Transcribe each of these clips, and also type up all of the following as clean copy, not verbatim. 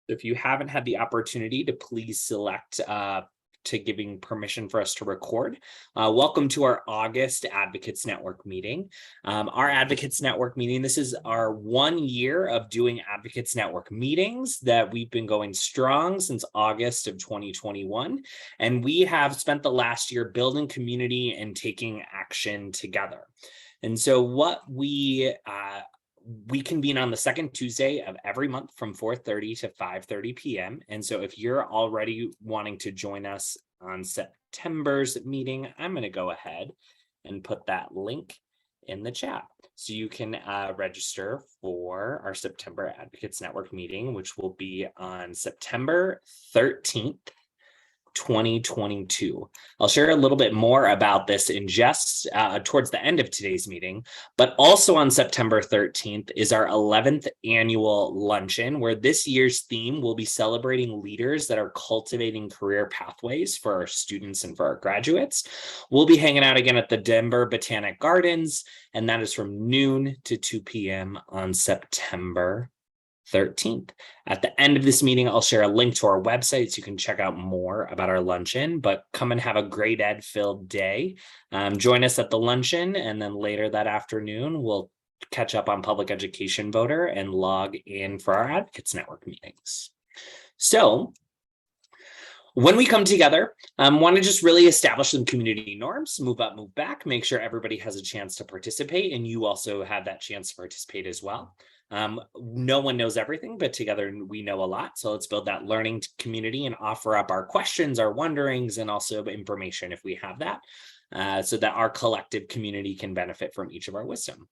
If you haven't had the opportunity to please select to giving permission for us to record. Welcome to our August Advocates Network meeting. Our Advocates Network meeting, this is our 1 year of doing Advocates Network meetings that we've been going strong since August of 2021. And we have spent the last year building community and taking action together. And so what we convene on the second Tuesday of every month from 4:30 to 5:30 p.m. And so if you're already wanting to join us on September's meeting, I'm going to go ahead and put that link in the chat. So you can register for our September Advocates Network meeting, which will be on September 13th. 2022. I'll share a little bit more about this in just towards the end of today's meeting, but also on September 13th is our 11th annual luncheon, where this year's theme will be celebrating leaders that are cultivating career pathways for our students and for our graduates. We'll be hanging out again at the Denver Botanic Gardens, and that is from noon to 2 p.m. on September 13th. At the end of this meeting, I'll share a link to our website so you can check out more about our luncheon, but come and have a great ed filled day. Join us at the luncheon, and then later that afternoon, we'll catch up on Public Education Voter and log in for our Advocates Network meetings. So when we come together, want to just really establish some community norms, move up, move back, make sure everybody has a chance to participate, and you also have that chance to participate as well. No one knows everything, but together we know a lot. So let's build that learning community and offer up our questions, our wonderings, and also information if we have that, so that our collective community can benefit from each of our wisdom.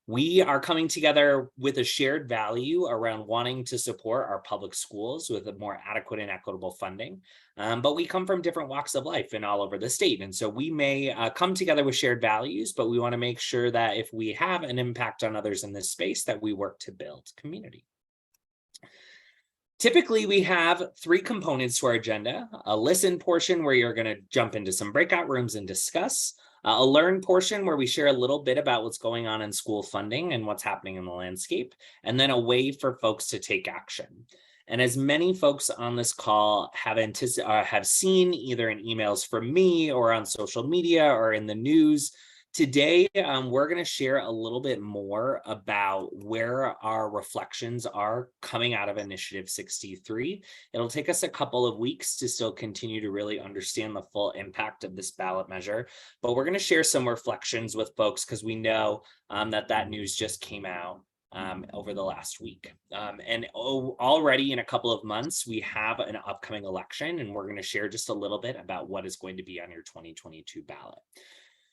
We are coming together with a shared value around wanting to support our public schools with a more adequate and equitable funding. But we come from different walks of life and all over the state. And so we may come together with shared values, but we want to make sure that if we have an impact on others in this space, that we work to build community. Typically, we have 3 components to our agenda: a listen portion where you're going to jump into some breakout rooms and discuss, a learn portion where we share a little bit about what's going on in school funding and what's happening in the landscape, and then a way for folks to take action. And as many folks on this call have seen either in emails from me or on social media or in the news, today, we're going to share a little bit more about where our reflections are coming out of Initiative 63. It'll take us a couple of weeks to still continue to really understand the full impact of this ballot measure, but we're going to share some reflections with folks because we know that news just came out over the last week. And already in a couple of months, we have an upcoming election, and we're going to share just a little bit about what is going to be on your 2022 ballot.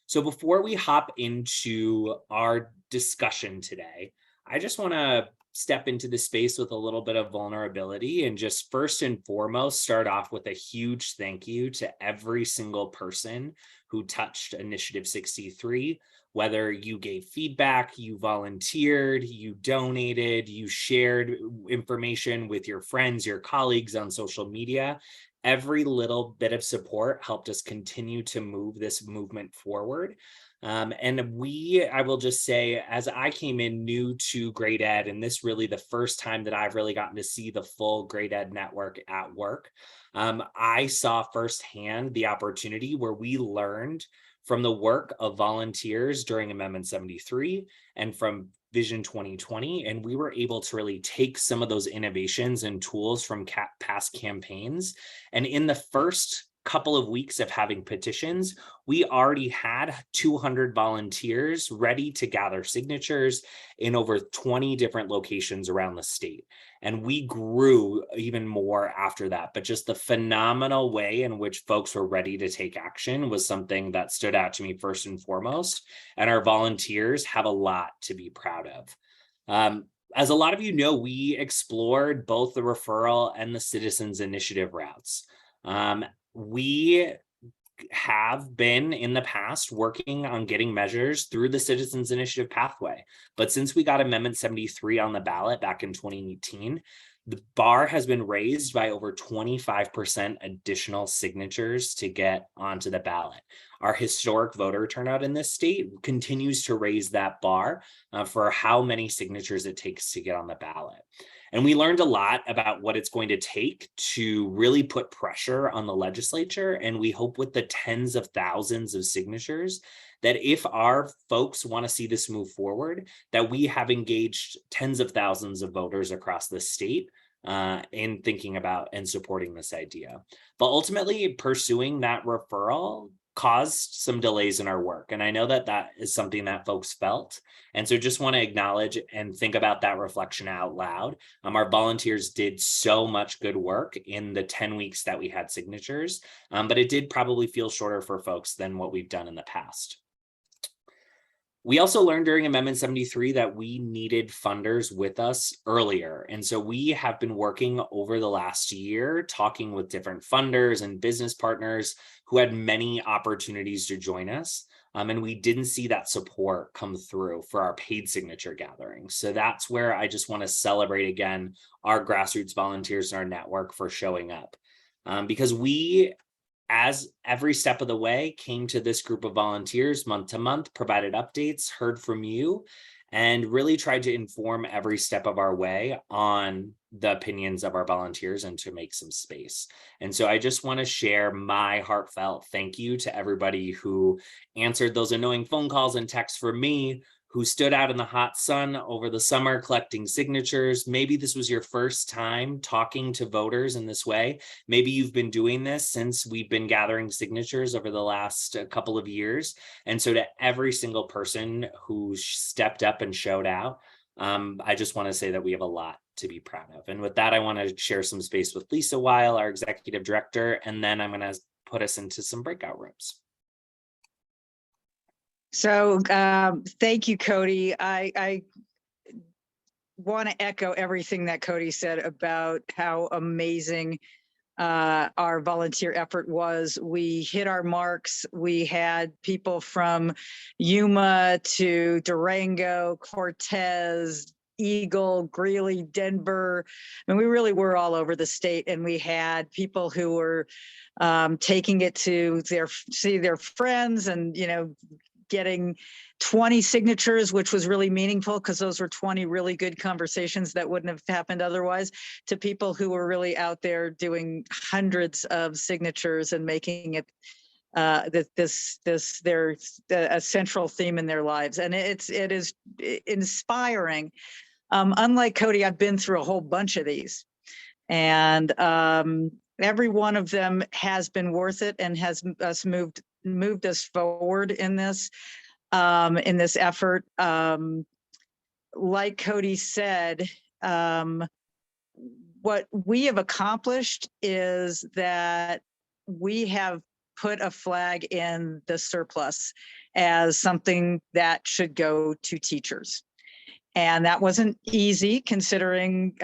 So before we hop into our discussion today, I just want to step into the space with a little bit of vulnerability and just first and foremost start off with a huge thank you to every single person who touched Initiative 63, whether you gave feedback, you volunteered, you donated, you shared information with your friends, your colleagues on social media. Every little bit of support helped us continue to move this movement forward. And I will just say, as I came in new to grade ed, and this really the first time that I've really gotten to see the full grade ed network at work, I saw firsthand the opportunity where we learned from the work of volunteers during Amendment 73 and from Vision 2020, and we were able to really take some of those innovations and tools from past campaigns. And in the first couple of weeks of having petitions, we already had 200 volunteers ready to gather signatures in over 20 different locations around the state. And we grew even more after that. But just the phenomenal way in which folks were ready to take action was something that stood out to me first and foremost. And our volunteers have a lot to be proud of. As a lot of you know, we explored both the referral and the citizens initiative routes. We have been in the past working on getting measures through the Citizens Initiative pathway. But since we got Amendment 73 on the ballot back in 2018, the bar has been raised by over 25% additional signatures to get onto the ballot. Our historic voter turnout in this state continues to raise that bar for how many signatures it takes to get on the ballot. And we learned a lot about what it's going to take to really put pressure on the legislature. And we hope with the tens of thousands of signatures that if our folks want to see this move forward, that we have engaged tens of thousands of voters across the state in thinking about and supporting this idea. But ultimately, pursuing that referral caused some delays in our work. And I know that that is something that folks felt. And so just want to acknowledge and think about that reflection out loud. Our volunteers did so much good work in the 10 weeks that we had signatures, but it did probably feel shorter for folks than what we've done in the past. We also learned during Amendment 73 that we needed funders with us earlier. And so we have been working over the last year, talking with different funders and business partners who had many opportunities to join us. And we didn't see that support come through for our paid signature gatherings. So that's where I just want to celebrate again our grassroots volunteers in our network for showing up. Because we, as every step of the way, came to this group of volunteers month to month, provided updates, heard from you, and really tried to inform every step of our way on the opinions of our volunteers and to make some space. And so I just want to share my heartfelt thank you to everybody who answered those annoying phone calls and texts for me, who stood out in the hot sun over the summer collecting signatures. Maybe this was your first time talking to voters in this way. Maybe you've been doing this since we've been gathering signatures over the last couple of years. And so to every single person who stepped up and showed out, I just want to say that we have a lot to be proud of. And with that, I want to share some space with Lisa Weil, our executive director, and then I'm going to put us into some breakout rooms. So thank you, Cody. I want to echo everything that Cody said about how amazing our volunteer effort was. We hit our marks. We had people from Yuma to Durango, Cortez, Eagle, Greeley, Denver. I mean, we really were all over the state, and we had people who were taking it to see their friends, and getting 20 signatures, which was really meaningful because those were 20 really good conversations that wouldn't have happened otherwise, to people who were really out there doing hundreds of signatures and making it a central theme in their lives. And it is inspiring. Unlike Cody, I've been through a whole bunch of these, and every one of them has been worth it and has moved us forward in this effort. Like Cody said, what we have accomplished is that we have put a flag in the surplus as something that should go to teachers. And that wasn't easy, considering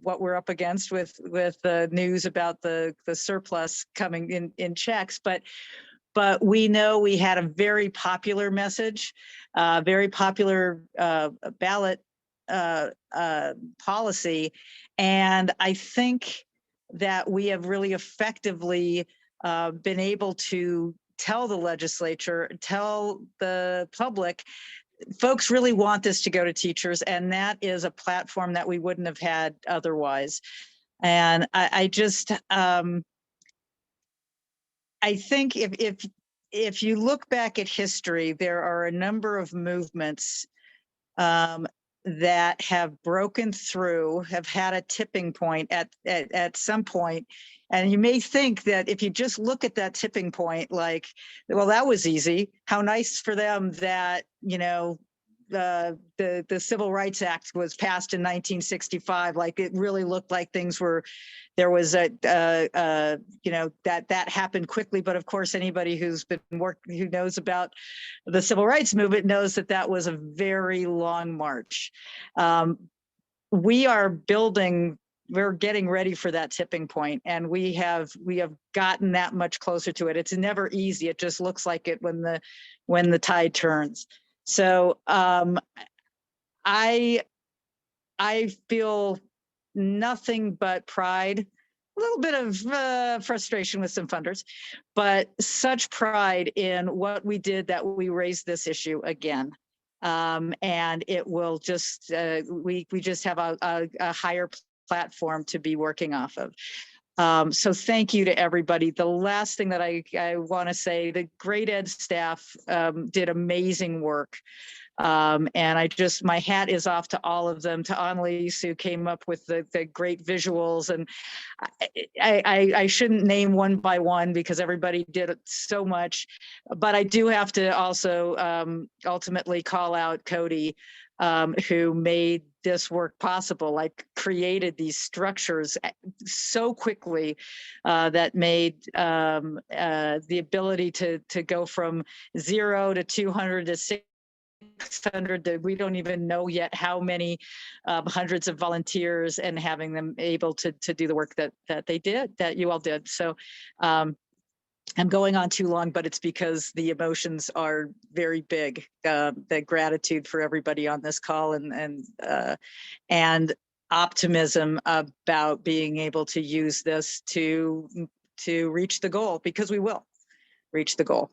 what we're up against with the news about the surplus coming in checks. But we know we had a very popular message, very popular ballot policy. And I think that we have really effectively been able to tell the legislature, tell the public, folks really want this to go to teachers, and that is a platform that we wouldn't have had otherwise. And I think if you look back at history, there are a number of movements that have broken through, have had a tipping point at some point. And you may think that if you just look at that tipping point, like, well, that was easy. How nice for them that, the Civil Rights Act was passed in 1965. Like, it really looked like there was that happened quickly. But of course, anybody who knows about the Civil Rights Movement knows that was a very long march. We're getting ready for that tipping point, and we have gotten that much closer to it. It's never easy. It just looks like it when the tide turns. So I feel nothing but pride, a little bit of frustration with some funders, but such pride in what we did that we raised this issue again. And it will just, we just have a higher platform to be working off of. So thank you to everybody. The last thing that I want to say, the grade ed staff did amazing work. And my hat is off to all of them, to Annalise, who came up with the great visuals. And I shouldn't name one by one because everybody did so much, but I do have to also ultimately call out Cody, who made this work possible, like created these structures so quickly that made the ability to go from 0 to 200 to 600, we don't even know yet how many hundreds of volunteers, and having them able to do the work that they did, that you all did. So I'm going on too long, but it's because the emotions are very big. The gratitude for everybody on this call, and optimism about being able to use this to reach the goal, because we will reach the goal.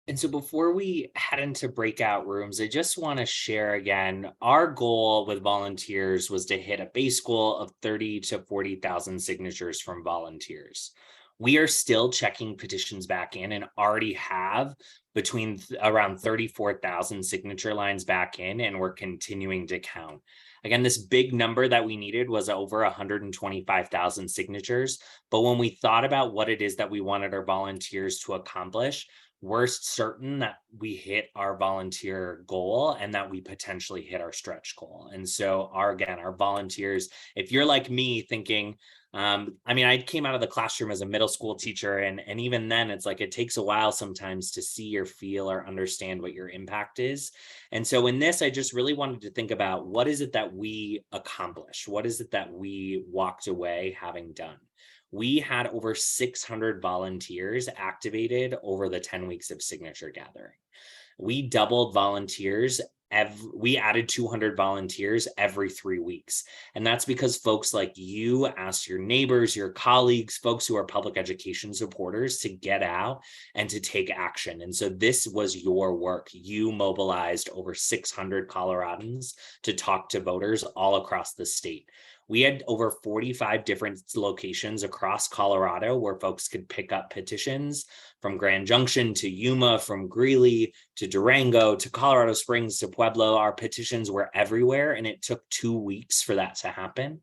And so before we head into breakout rooms, I just want to share again, our goal with volunteers was to hit a base goal of 30 to 40,000 signatures from volunteers. We are still checking petitions back in and already have between around 34,000 signature lines back in, and we're continuing to count. Again, this big number that we needed was over 125,000 signatures. But when we thought about what it is that we wanted our volunteers to accomplish, we're certain that we hit our volunteer goal and that we potentially hit our stretch goal. And so our volunteers, if you're like me thinking, I came out of the classroom as a middle school teacher, and even then it's like, it takes a while sometimes to see or feel or understand what your impact is. And so in this, I just really wanted to think about, what is it that we accomplished? What is it that we walked away having done? We had over 600 volunteers activated over the 10 weeks of signature gathering. We doubled volunteers. We added 200 volunteers every 3 weeks. And that's because folks like you asked your neighbors, your colleagues, folks who are public education supporters to get out and to take action. And so this was your work. You mobilized over 600 Coloradans to talk to voters all across the state. We had over 45 different locations across Colorado where folks could pick up petitions, from Grand Junction to Yuma, from Greeley to Durango to Colorado Springs to Pueblo. Our petitions were everywhere, and it took 2 weeks for that to happen.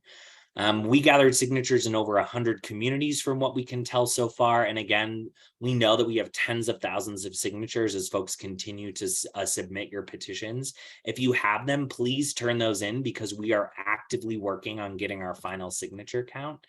We gathered signatures in over 100 communities from what we can tell so far. And again, we know that we have tens of thousands of signatures as folks continue to submit your petitions. If you have them, please turn those in, because we are actively working on getting our final signature count.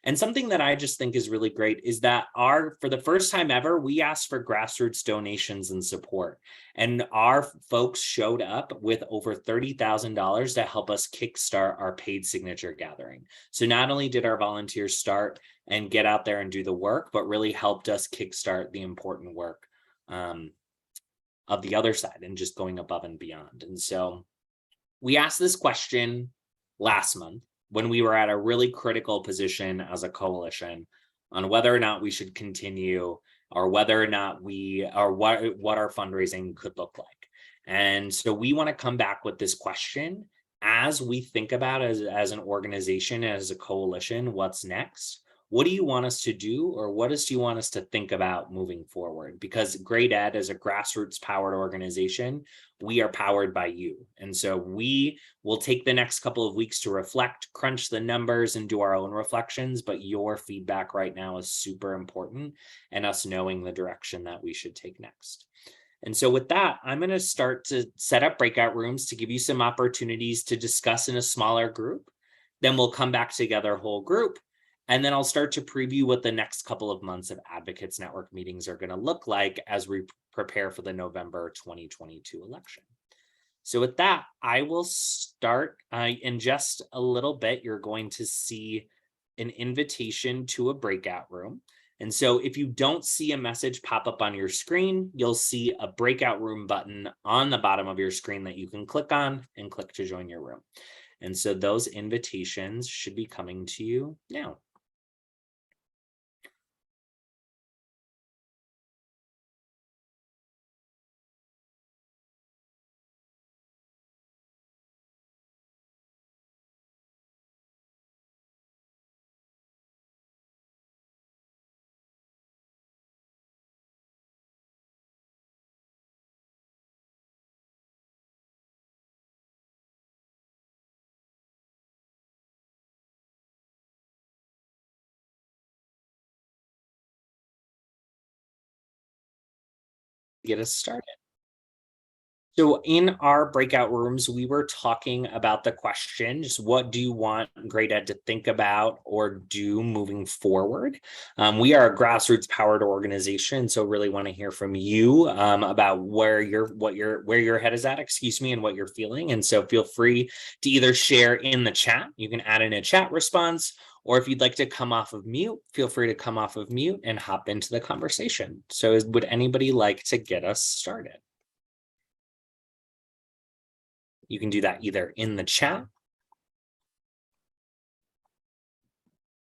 And something that I just think is really great is that for the first time ever, we asked for grassroots donations and support. And our folks showed up with over $30,000 to help us kickstart our paid signature gathering. So not only did our volunteers start and get out there and do the work, but really helped us kickstart the important work of the other side and just going above and beyond. And so we asked this question last month, when we were at a really critical position as a coalition on whether or not we should continue, or whether or not what our fundraising could look like. And so we want to come back with this question as we think about, as an organization, as a coalition, what's next? What do you want us to do, or what do you want us to think about moving forward? Because Grade Ed, as a grassroots powered organization, we are powered by you. And so we will take the next couple of weeks to reflect, crunch the numbers, and do our own reflections. But your feedback right now is super important, and us knowing the direction that we should take next. And so with that, I'm going to start to set up breakout rooms to give you some opportunities to discuss in a smaller group. Then we'll come back together, whole group. And then I'll start to preview what the next couple of months of Advocates Network meetings are going to look like as we prepare for the November 2022 election. So with that, I will start in just a little bit. You're going to see an invitation to a breakout room. And so if you don't see a message pop up on your screen, you'll see a breakout room button on the bottom of your screen that you can click on and click to join your room. And so those invitations should be coming to you now. get us started. So in our breakout rooms, we were talking about the question, just what do you want Great Ed to think about or do moving forward? We are a grassroots powered organization, so really want to hear from you about where your head is at, excuse me, and what you're feeling. And so feel free to either share in the chat, you can add in a chat response, or if you'd like to come off of mute, feel free to come off of mute and hop into the conversation. So would anybody like to get us started? You can do that either in the chat,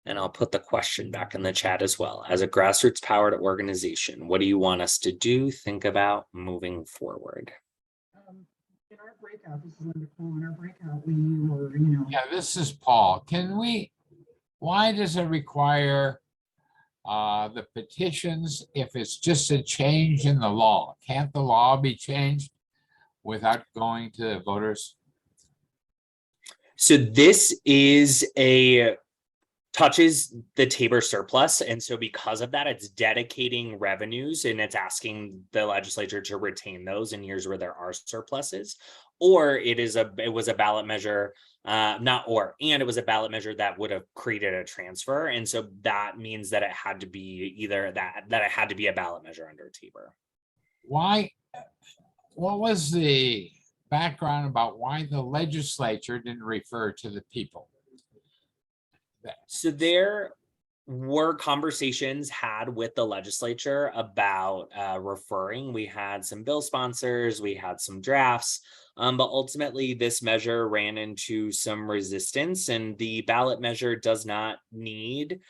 and I'll put the question back in the chat as well. As a grassroots powered organization, what do you want us to do, think about moving forward? In our breakout, this is wonderful. In our breakout, we were, Yeah, this is Paul. Why does it require the petitions if it's just a change in the law? Can't the law be changed without going to the voters? So this is touches the Tabor surplus. And so because of that, it's dedicating revenues and it's asking the legislature to retain those in years where there are surpluses. Or it was a ballot measure, and it was a ballot measure that would have created a transfer. And so that means that it had to be either that it had to be a ballot measure under Tabor. Why? What was the background about why the legislature didn't refer to the people? So there were conversations had with the legislature about referring. We had some bill sponsors, we had some drafts, but ultimately this measure ran into some resistance, and the ballot measure does not need,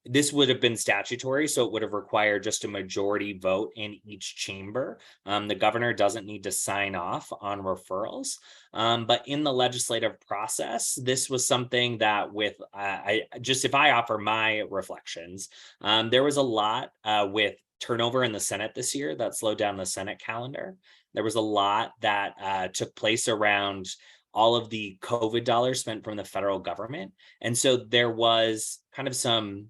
this would have been statutory, so it would have required just a majority vote in each chamber. The governor doesn't need to sign off on referrals. But in the legislative process, this was something that if I offer my reflections, there was a lot with turnover in the Senate this year that slowed down the Senate calendar. There was a lot that took place around all of the COVID dollars spent from the federal government. And so there was kind of some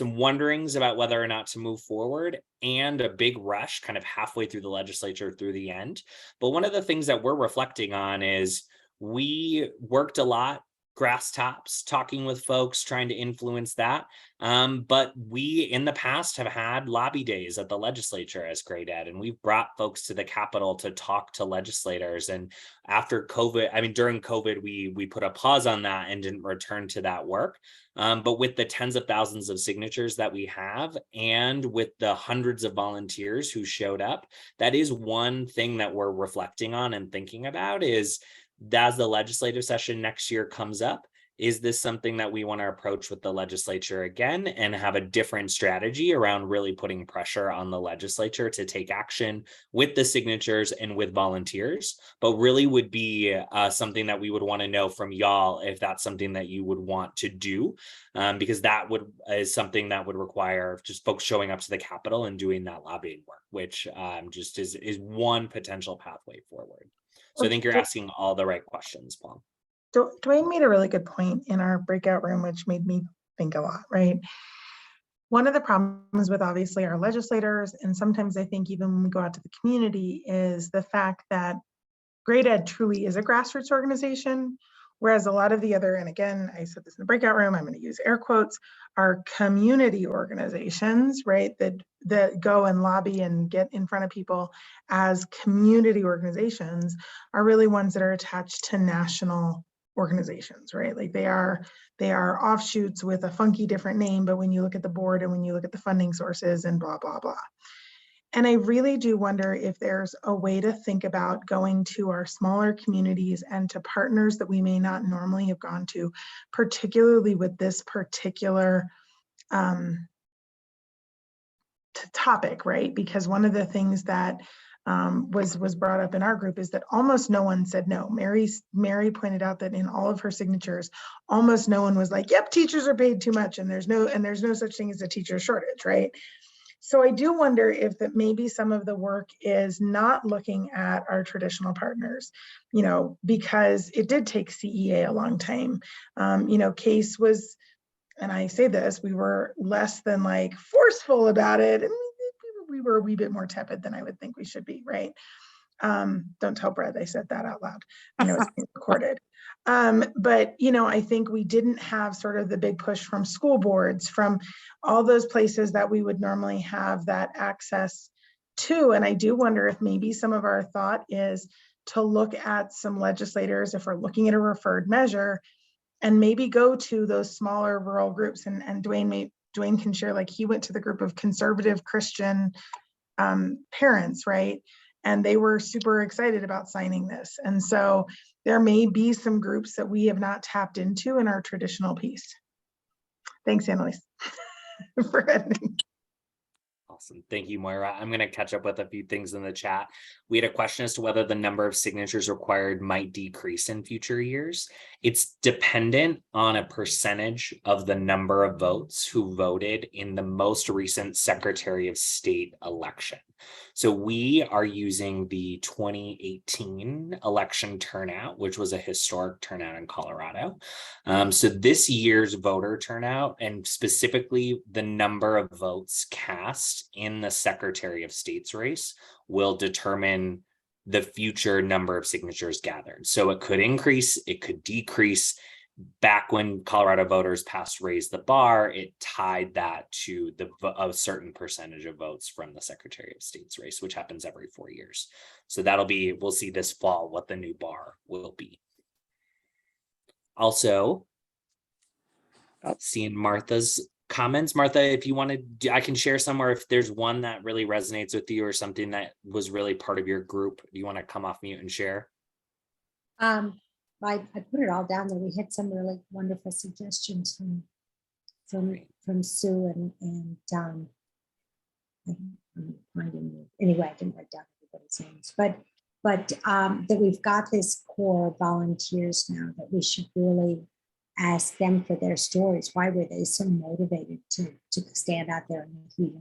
wonderings about whether or not to move forward and a big rush kind of halfway through the legislature through the end. But one of the things that we're reflecting on is we worked a lot, grass tops, talking with folks, trying to influence that. But we in the past have had lobby days at the legislature as Great Ed, and we've brought folks to the Capitol to talk to legislators. And after COVID, during COVID, we put a pause on that and didn't return to that work. But with the tens of thousands of signatures that we have, and with the hundreds of volunteers who showed up, that is one thing that we're reflecting on and thinking about is, as the legislative session next year comes up, is this something that we want to approach with the legislature again and have a different strategy around really putting pressure on the legislature to take action with the signatures and with volunteers? But really would be something that we would want to know from y'all if that's something that you would want to do, because that is something that would require just folks showing up to the Capitol and doing that lobbying work, which just is one potential pathway forward. So I think you're asking all the right questions, Paul. Dwayne made a really good point in our breakout room, which made me think a lot, right? One of the problems with obviously our legislators, and sometimes I think even when we go out to the community, is the fact that Great Ed truly is a grassroots organization, whereas a lot of the other, and again, I said this in the breakout room, I'm going to use air quotes, are community organizations, right, that go and lobby and get in front of people as community organizations, are really ones that are attached to national organizations, right? Like they are offshoots with a funky different name, but when you look at the board and when you look at the funding sources and blah, blah, blah. And I really do wonder if there's a way to think about going to our smaller communities and to partners that we may not normally have gone to, particularly with this particular topic, right? Because one of the things that was brought up in our group is that almost no one said no. Mary pointed out that in all of her signatures, almost no one was like, yep, teachers are paid too much and there's no such thing as a teacher shortage, right? So I do wonder if that maybe some of the work is not looking at our traditional partners, because it did take CEA a long time. CASE was, and I say this, we were less than like forceful about it. And we we were a wee bit more tepid than I would think we should be, right? Don't tell Brett I said that out loud. I know it's being recorded. But, you know, I think we didn't have sort of the big push from school boards, from all those places that we would normally have that access to. And I do wonder if maybe some of our thought is to look at some legislators, if we're looking at a referred measure, and maybe go to those smaller rural groups. And Dwayne can share, like, he went to the group of conservative Christian parents, right? And they were super excited about signing this. And so there may be some groups that we have not tapped into in our traditional piece. Thanks, Annalise, for editing. Awesome. Thank you, Moira. I'm going to catch up with a few things in the chat. We had a question as to whether the number of signatures required might decrease in future years. It's dependent on a percentage of the number of votes who voted in the most recent Secretary of State election. So we are using the 2018 election turnout, which was a historic turnout in Colorado. So this year's voter turnout, and specifically the number of votes cast in the Secretary of State's race, will determine the future number of signatures gathered. So it could increase, it could decrease. Back when Colorado voters passed Raise the Bar, it tied that to a certain percentage of votes from the Secretary of State's race, which happens every 4 years. So we'll see this fall what the new bar will be. Also, seeing Martha's comments. Martha, if you want to, I can share somewhere if there's one that really resonates with you or something that was really part of your group. Do you want to come off mute and share? I put it all down there. We had some really wonderful suggestions from Sue and I'm finding, anyway, I didn't write down everybody's names, but that we've got this core of volunteers now that we should really ask them for their stories. Why were they so motivated to stand out there in the heat?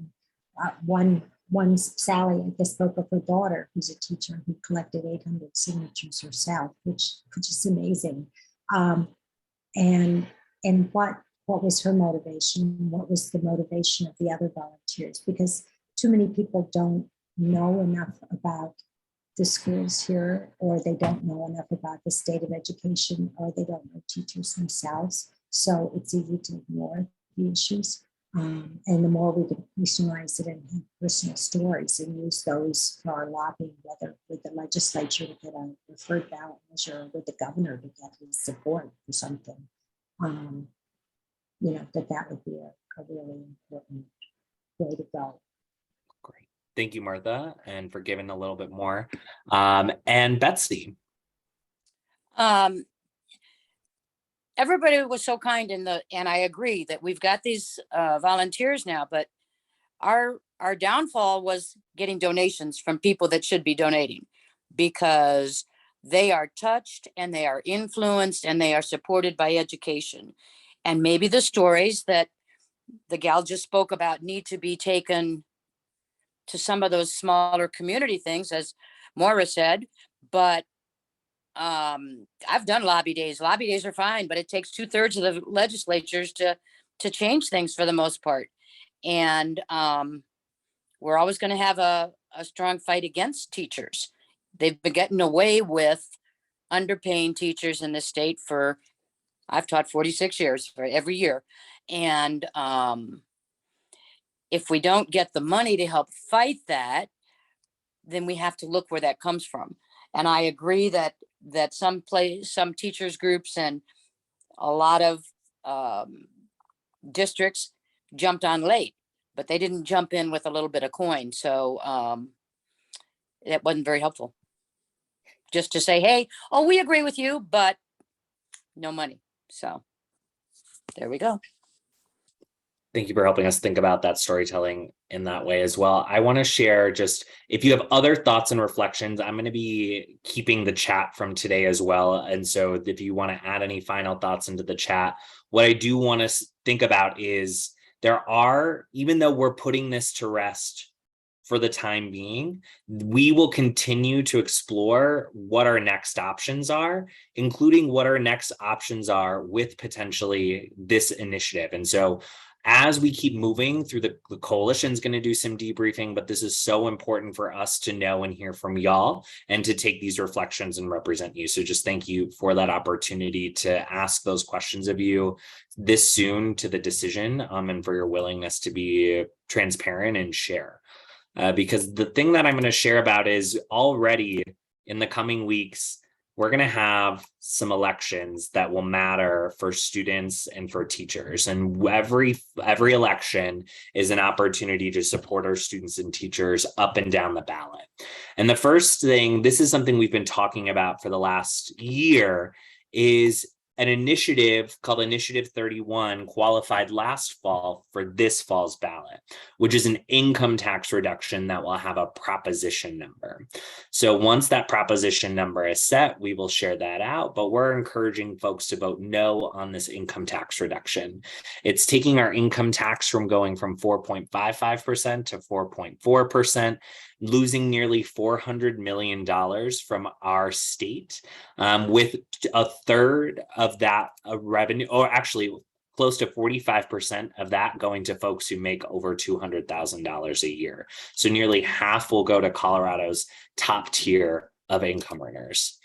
One Sally, I guess, spoke of her daughter, who's a teacher, who collected 800 signatures herself, which is amazing. And what was her motivation? What was the motivation of the other volunteers? Because too many people don't know enough about the schools here, or they don't know enough about the state of education, or they don't know teachers themselves. So it's easy to ignore the issues. And the more we can personalize it and have personal stories and use those for our lobbying, whether with the legislature to get a referred ballot measure, or with the governor to get his support for something, you know, that would be a really important way to go. Great. Thank you, Martha, and for giving a little bit more. And Betsy. Everybody was so kind and I agree that we've got these volunteers now, but our downfall was getting donations from people that should be donating, because they are touched and they are influenced and they are supported by education. And maybe the stories that the gal just spoke about need to be taken to some of those smaller community things, as Maura said, but I've done lobby days. Lobby days are fine, but it takes 2/3 of the legislatures to change things for the most part. And we're always going to have a strong fight against teachers. They've been getting away with underpaying teachers in the state for, I've taught 46 years, for every year. And if we don't get the money to help fight that, then we have to look where that comes from. And I agree that some teachers groups and a lot of districts jumped on late, but they didn't jump in with a little bit of coin. So that wasn't very helpful. Just to say, hey, oh, we agree with you, but no money. So there we go. Thank you for helping us think about that storytelling in that way as well. I want to share, just if you have other thoughts and reflections, I'm going to be keeping the chat from today as well. And so if you want to add any final thoughts into the chat, what I do want to think about is even though we're putting this to rest for the time being, we will continue to explore what our next options are, including what our next options are with potentially this initiative. And so As we keep moving through, the coalition's going to do some debriefing, but this is so important for us to know and hear from y'all and to take these reflections and represent you. So just thank you for that opportunity to ask those questions of you this soon to the decision, and for your willingness to be transparent and share. Because the thing that I'm going to share about is already in the coming weeks, we're going to have some elections that will matter for students and for teachers. And every election is an opportunity to support our students and teachers up and down the ballot. And the first thing, this is something we've been talking about for the last year, is an initiative called Initiative 31 qualified last fall for this fall's ballot, which is an income tax reduction that will have a proposition number. So once that proposition number is set, we will share that out, but we're encouraging folks to vote no on this income tax reduction. It's taking our income tax from going from 4.55% to 4.4%, losing nearly $400 million from our state, with a third of that revenue, or actually close to 45% of that going to folks who make over $200,000 a year. So nearly half will go to Colorado's top tier of income earners.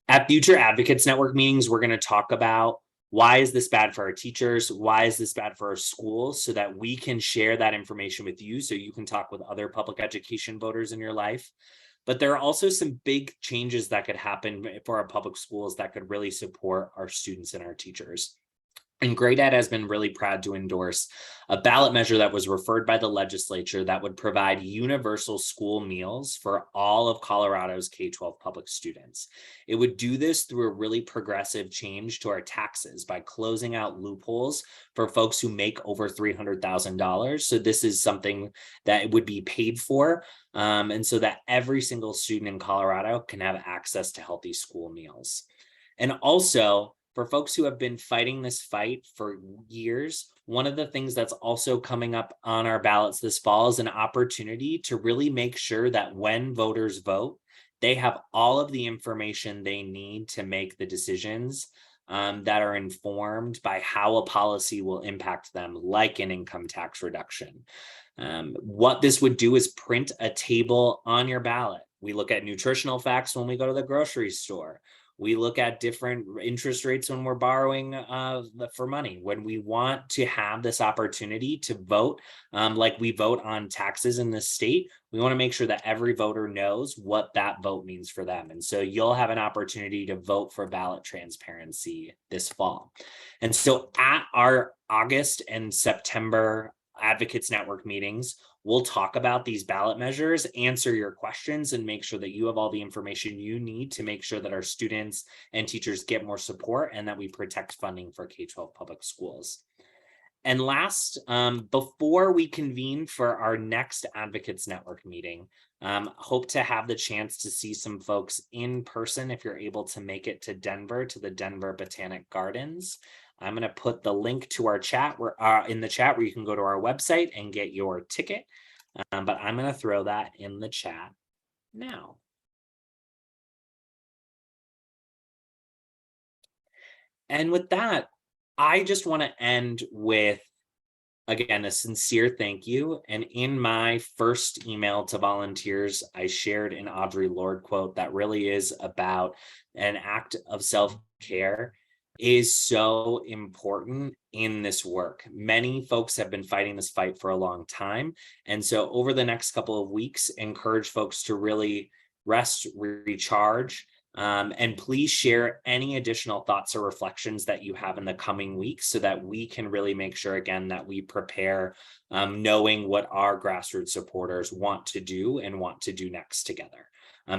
At future Advocates Network meetings, we're going to talk about why is this bad for our teachers? Why is this bad for our schools? So that we can share that information with you, so you can talk with other public education voters in your life. But there are also some big changes that could happen for our public schools that could really support our students and our teachers. And Great Ed has been really proud to endorse a ballot measure that was referred by the legislature that would provide universal school meals for all of Colorado's K-12 public students. It would do this through a really progressive change to our taxes by closing out loopholes for folks who make over $300,000. So this is something that would be paid for, and so that every single student in Colorado can have access to healthy school meals. And also, for folks who have been fighting this fight for years, one of the things that's also coming up on our ballots this fall is an opportunity to really make sure that when voters vote, they have all of the information they need to make the decisions that are informed by how a policy will impact them, like an income tax reduction. What this would do is print a table on your ballot. We look at nutritional facts when we go to the grocery store. We look at different interest rates when we're borrowing for money. When we want to have this opportunity to vote, like we vote on taxes in this state, we want to make sure that every voter knows what that vote means for them. And so you'll have an opportunity to vote for ballot transparency this fall. And so at our August and September Advocates Network meetings, we'll talk about these ballot measures, answer your questions, and make sure that you have all the information you need to make sure that our students and teachers get more support and that we protect funding for K-12 public schools. And last, before we convene for our next Advocates Network meeting, hope to have the chance to see some folks in person if you're able to make it to Denver, to the Denver Botanic Gardens. I'm going to put the link to our chat in the chat where you can go to our website and get your ticket. But I'm going to throw that in the chat now. And with that, I just want to end with, again, a sincere thank you. And in my first email to volunteers, I shared an Audre Lorde quote that really is about an act of self-care is so important in this work. Many folks have been fighting this fight for a long time. And so over the next couple of weeks, encourage folks to really rest, recharge, and please share any additional thoughts or reflections that you have in the coming weeks so that we can really make sure, again, that we prepare knowing what our grassroots supporters want to do and want to do next together.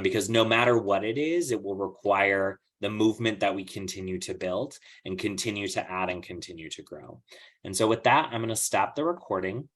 Because no matter what it is, it will require the movement that we continue to build and continue to add and continue to grow. And so with that, I'm going to stop the recording.